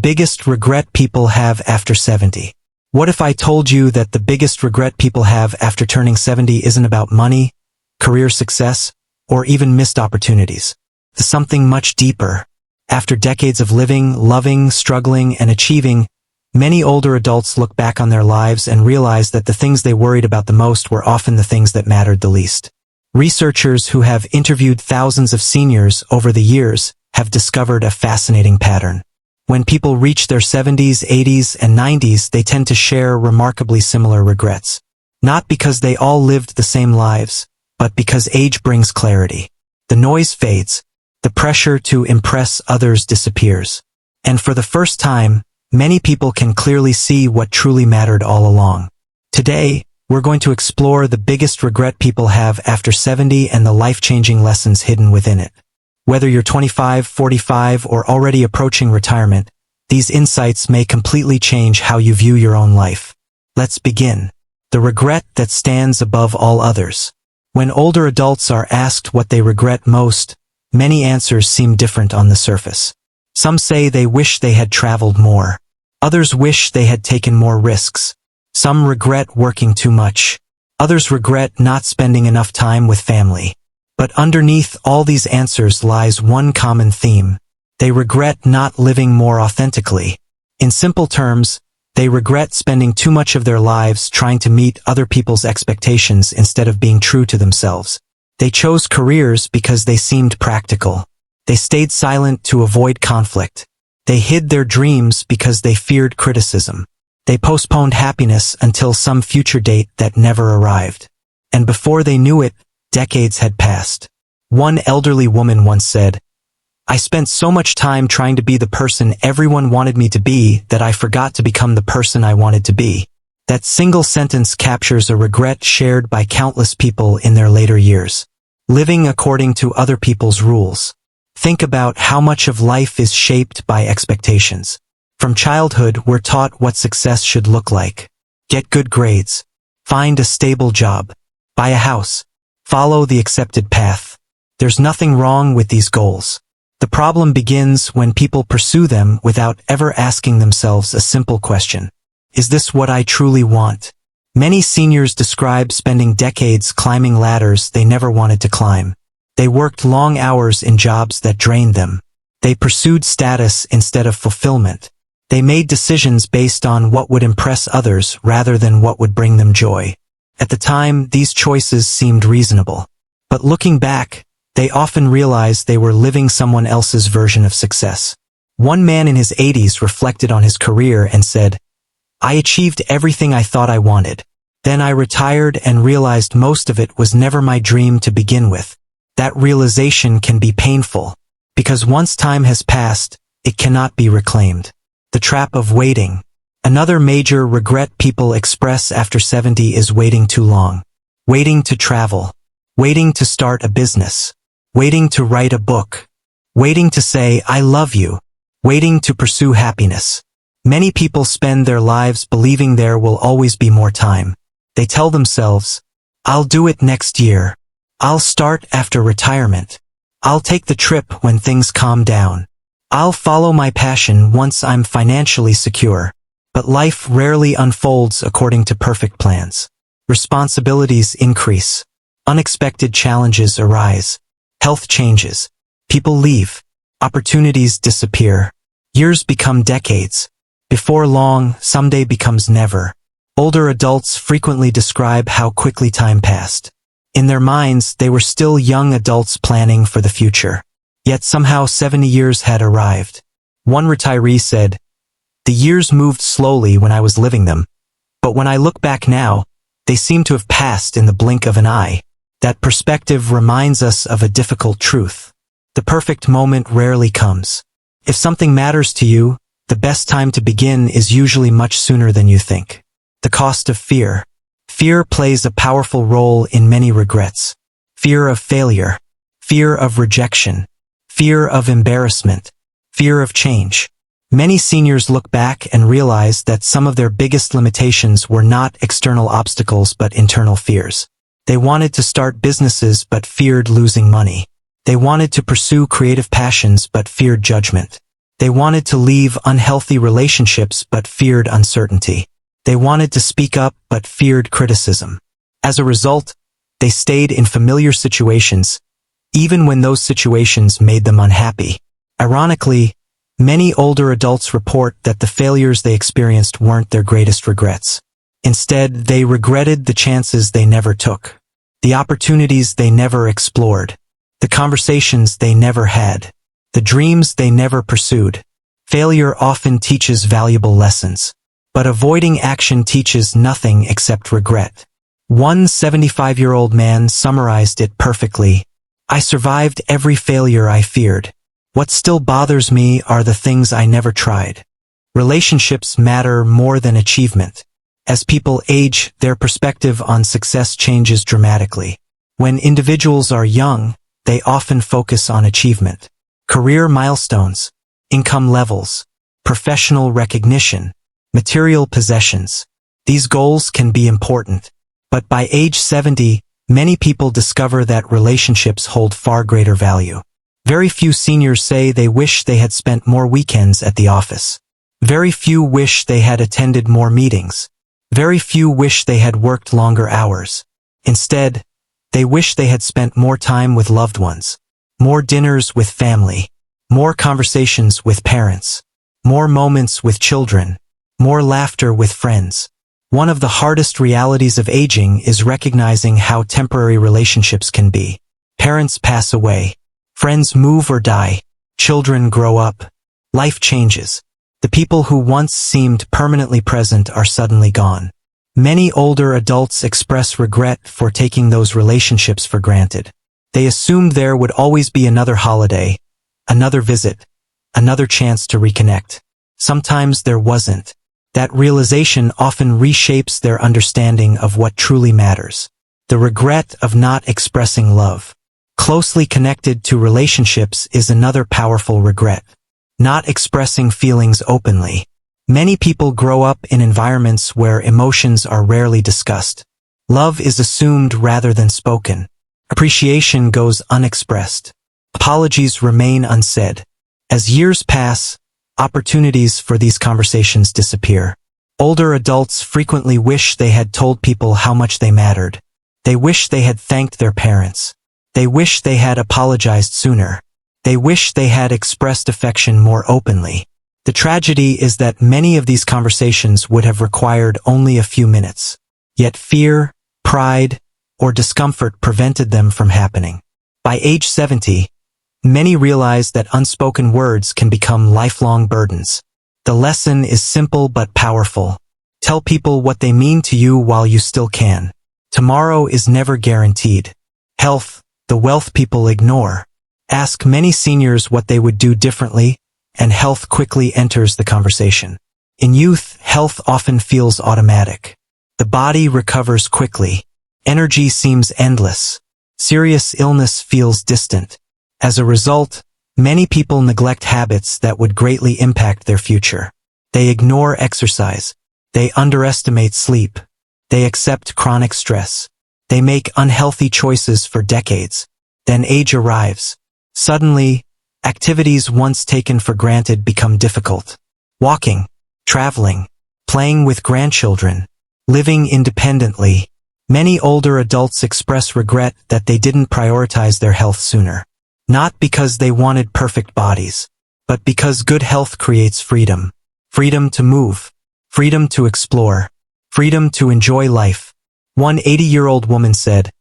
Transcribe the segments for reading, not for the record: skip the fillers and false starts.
biggest regret people have after 70. What if I told you that the biggest regret people have after turning 70 isn't about money, career success, or even missed opportunities? It's something much deeper. After decades of living, loving, struggling, and achieving, many older adults look back on their lives and realize that the things they worried about the most were often the things that mattered the least. Researchers who have interviewed thousands of seniors over the years have discovered a fascinating pattern. When people reach their 70s, 80s, and 90s, they tend to share remarkably similar regrets. Not because they all lived the same lives, but because age brings clarity. The noise fades, the pressure to impress others disappears. And for the first time, many people can clearly see what truly mattered all along. Today, we're going to explore the biggest regret people have after 70 and the life-changing lessons hidden within it. Whether you're 25, 45, or already approaching retirement, these insights may completely change how you view your own life. Let's begin. The regret that stands above all others. When older adults are asked what they regret most, many answers seem different on the surface. Some say they wish they had traveled more. Others wish they had taken more risks. Some regret working too much. Others regret not spending enough time with family. But underneath all these answers lies one common theme. They regret not living more authentically. In simple terms, they regret spending too much of their lives trying to meet other people's expectations instead of being true to themselves. They chose careers because they seemed practical. They stayed silent to avoid conflict. They hid their dreams because they feared criticism. They postponed happiness until some future date that never arrived. And before they knew it, decades had passed. One elderly woman once said, "I spent so much time trying to be the person everyone wanted me to be that I forgot to become the person I wanted to be." That single sentence captures a regret shared by countless people in their later years. Living according to other people's rules. Think about how much of life is shaped by expectations. From childhood, we're taught what success should look like. Get good grades. Find a stable job. Buy a house. Follow the accepted path. There's nothing wrong with these goals. The problem begins when people pursue them without ever asking themselves a simple question. Is this what I truly want? Many seniors describe spending decades climbing ladders they never wanted to climb. They worked long hours in jobs that drained them. They pursued status instead of fulfillment. They made decisions based on what would impress others rather than what would bring them joy. At the time, these choices seemed reasonable. But looking back, they often realized they were living someone else's version of success. One man in his 80s reflected on his career and said, "I achieved everything I thought I wanted. Then I retired and realized most of it was never my dream to begin with." That realization can be painful, because once time has passed, it cannot be reclaimed. The trap of waiting. Another major regret people express after 70 is waiting too long. Waiting to travel. Waiting to start a business. Waiting to write a book. Waiting to say, "I love you." Waiting to pursue happiness. Many people spend their lives believing there will always be more time. They tell themselves, "I'll do it next year. I'll start after retirement. I'll take the trip when things calm down. I'll follow my passion once I'm financially secure." But life rarely unfolds according to perfect plans. Responsibilities increase. Unexpected challenges arise. Health changes. People leave. Opportunities disappear. Years become decades. Before long, someday becomes never. Older adults frequently describe how quickly time passed. In their minds, they were still young adults planning for the future. Yet somehow 70 years had arrived. One retiree said, "The years moved slowly when I was living them, but when I look back now, they seem to have passed in the blink of an eye." That perspective reminds us of a difficult truth. The perfect moment rarely comes. If something matters to you, the best time to begin is usually much sooner than you think. The cost of fear. Fear plays a powerful role in many regrets. Fear of failure. Fear of rejection. Fear of embarrassment. Fear of change. Many seniors look back and realize that some of their biggest limitations were not external obstacles but internal fears. They wanted to start businesses but feared losing money. They wanted to pursue creative passions but feared judgment. They wanted to leave unhealthy relationships but feared uncertainty. They wanted to speak up but feared criticism. As a result, they stayed in familiar situations, even when those situations made them unhappy. Ironically, many older adults report that the failures they experienced weren't their greatest regrets. Instead, they regretted the chances they never took, the opportunities they never explored, the conversations they never had, the dreams they never pursued. Failure often teaches valuable lessons, but avoiding action teaches nothing except regret. One 75-year-old man summarized it perfectly. "I survived every failure I feared. What still bothers me are the things I never tried." Relationships matter more than achievement. As people age, their perspective on success changes dramatically. When individuals are young, they often focus on achievement, career milestones, income levels, professional recognition, material possessions. These goals can be important, but by age 70, many people discover that relationships hold far greater value. Very few seniors say they wish they had spent more weekends at the office. Very few wish they had attended more meetings. Very few wish they had worked longer hours. Instead, they wish they had spent more time with loved ones, more dinners with family, more conversations with parents, more moments with children, more laughter with friends. One of the hardest realities of aging is recognizing how temporary relationships can be. Parents pass away. Friends move or die. Children grow up. Life changes. The people who once seemed permanently present are suddenly gone. Many older adults express regret for taking those relationships for granted. They assumed there would always be another holiday, another visit, another chance to reconnect. Sometimes there wasn't. That realization often reshapes their understanding of what truly matters. The regret of not expressing love. Closely connected to relationships is another powerful regret. Not expressing feelings openly. Many people grow up in environments where emotions are rarely discussed. Love is assumed rather than spoken. Appreciation goes unexpressed. Apologies remain unsaid. As years pass, opportunities for these conversations disappear. Older adults frequently wish they had told people how much they mattered. They wish they had thanked their parents. They wish they had apologized sooner. They wish they had expressed affection more openly. The tragedy is that many of these conversations would have required only a few minutes. Yet fear, pride, or discomfort prevented them from happening. By age 70, many realize that unspoken words can become lifelong burdens. The lesson is simple but powerful. Tell people what they mean to you while you still can. Tomorrow is never guaranteed. Health, the wealth people ignore. Ask many seniors what they would do differently, and health quickly enters the conversation. In youth, health often feels automatic. The body recovers quickly. Energy seems endless. Serious illness feels distant. As a result, many people neglect habits that would greatly impact their future. They ignore exercise. They underestimate sleep. They accept chronic stress. They make unhealthy choices for decades. Then age arrives. Suddenly, activities once taken for granted become difficult. Walking, traveling, playing with grandchildren, living independently. Many older adults express regret that they didn't prioritize their health sooner. Not because they wanted perfect bodies, but because good health creates freedom. Freedom to move. Freedom to explore. Freedom to enjoy life. One 80-year-old woman said,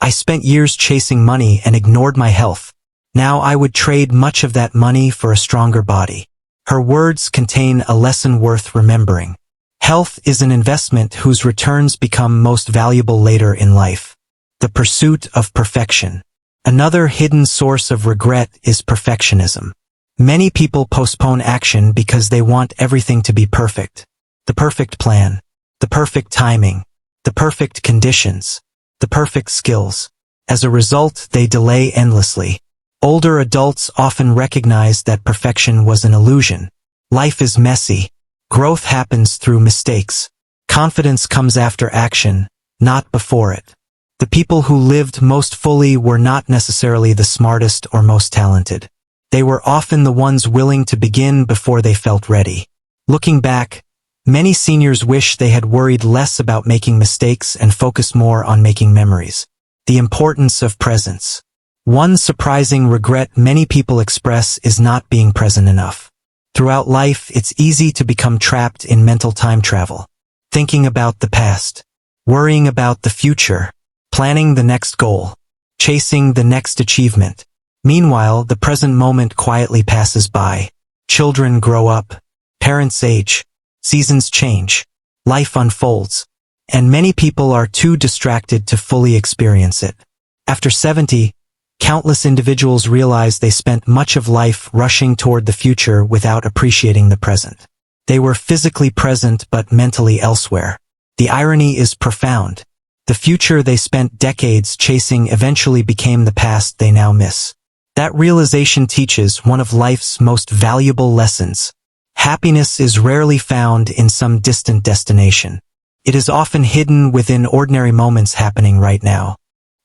"I spent years chasing money and ignored my health. Now I would trade much of that money for a stronger body." Her words contain a lesson worth remembering. Health is an investment whose returns become most valuable later in life. The pursuit of perfection. Another hidden source of regret is perfectionism. Many people postpone action because they want everything to be perfect. The perfect plan, the perfect timing, the perfect conditions, the perfect skills. As a result, they delay endlessly. Older adults often recognize that perfection was an illusion. Life is messy. Growth happens through mistakes. Confidence comes after action, not before it. The people who lived most fully were not necessarily the smartest or most talented. They were often the ones willing to begin before they felt ready. Looking back, many seniors wish they had worried less about making mistakes and focused more on making memories. The importance of presence. One surprising regret many people express is not being present enough. Throughout life, it's easy to become trapped in mental time travel, thinking about the past, worrying about the future, planning the next goal, chasing the next achievement. Meanwhile, the present moment quietly passes by. Children grow up, parents age, seasons change, life unfolds, and many people are too distracted to fully experience it. After 70, countless individuals realize they spent much of life rushing toward the future without appreciating the present. They were physically present but mentally elsewhere. The irony is profound. The future they spent decades chasing eventually became the past they now miss. That realization teaches one of life's most valuable lessons. Happiness is rarely found in some distant destination. It is often hidden within ordinary moments happening right now.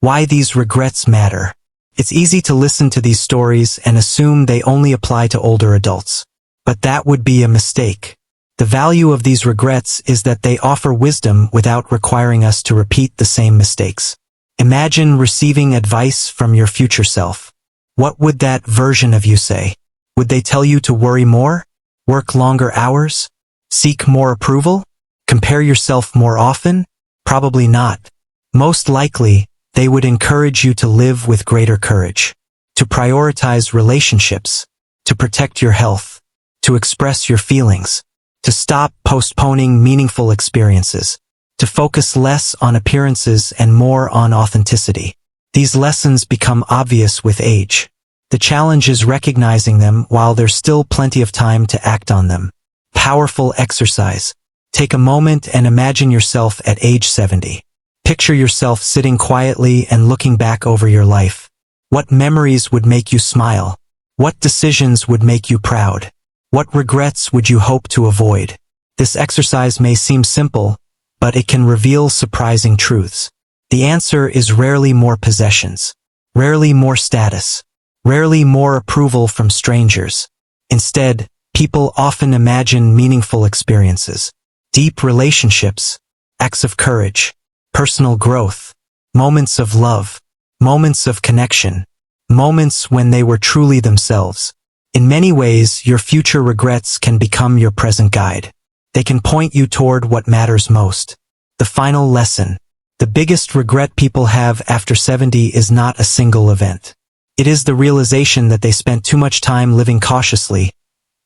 Why these regrets matter. It's easy to listen to these stories and assume they only apply to older adults. But that would be a mistake. The value of these regrets is that they offer wisdom without requiring us to repeat the same mistakes. Imagine receiving advice from your future self. What would that version of you say? Would they tell you to worry more? Work longer hours? Seek more approval? Compare yourself more often? Probably not. Most likely, they would encourage you to live with greater courage, to prioritize relationships, to protect your health, to express your feelings, to stop postponing meaningful experiences, to focus less on appearances and more on authenticity. These lessons become obvious with age. The challenge is recognizing them while there's still plenty of time to act on them. Powerful exercise. Take a moment and imagine yourself at age 70. Picture yourself sitting quietly and looking back over your life. What memories would make you smile? What decisions would make you proud? What regrets would you hope to avoid? This exercise may seem simple, but it can reveal surprising truths. The answer is rarely more possessions, rarely more status, rarely more approval from strangers. Instead, people often imagine meaningful experiences, deep relationships, acts of courage, personal growth, moments of love, moments of connection, moments when they were truly themselves. In many ways, your future regrets can become your present guide. They can point you toward what matters most. The final lesson. The biggest regret people have after 70 is not a single event. It is the realization that they spent too much time living cautiously,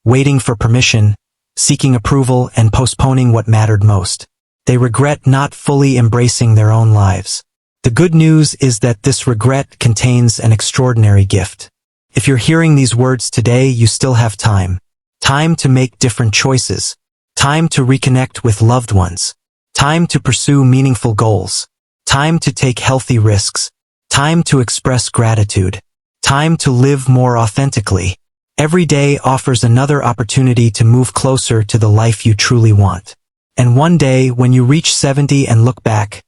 waiting for permission, seeking approval, and postponing what mattered most. They regret not fully embracing their own lives. The good news is that this regret contains an extraordinary gift. If you're hearing these words today, you still have time. Time to make different choices. Time to reconnect with loved ones. Time to pursue meaningful goals. Time to take healthy risks. Time to express gratitude. Time to live more authentically. Every day offers another opportunity to move closer to the life you truly want. And one day, when you reach 70 and look back,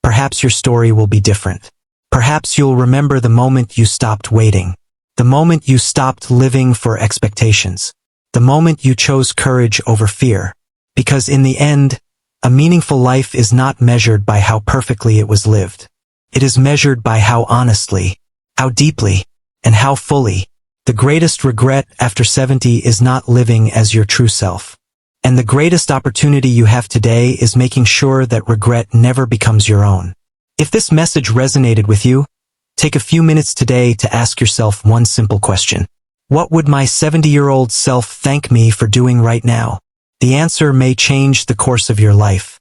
perhaps your story will be different. Perhaps you'll remember the moment you stopped waiting. The moment you stopped living for expectations. The moment you chose courage over fear. Because in the end, a meaningful life is not measured by how perfectly it was lived. It is measured by how honestly, how deeply, and how fully. The greatest regret after 70 is not living as your true self. And the greatest opportunity you have today is making sure that regret never becomes your own. If this message resonated with you, take a few minutes today to ask yourself one simple question. What would my 70-year-old self thank me for doing right now? The answer may change the course of your life.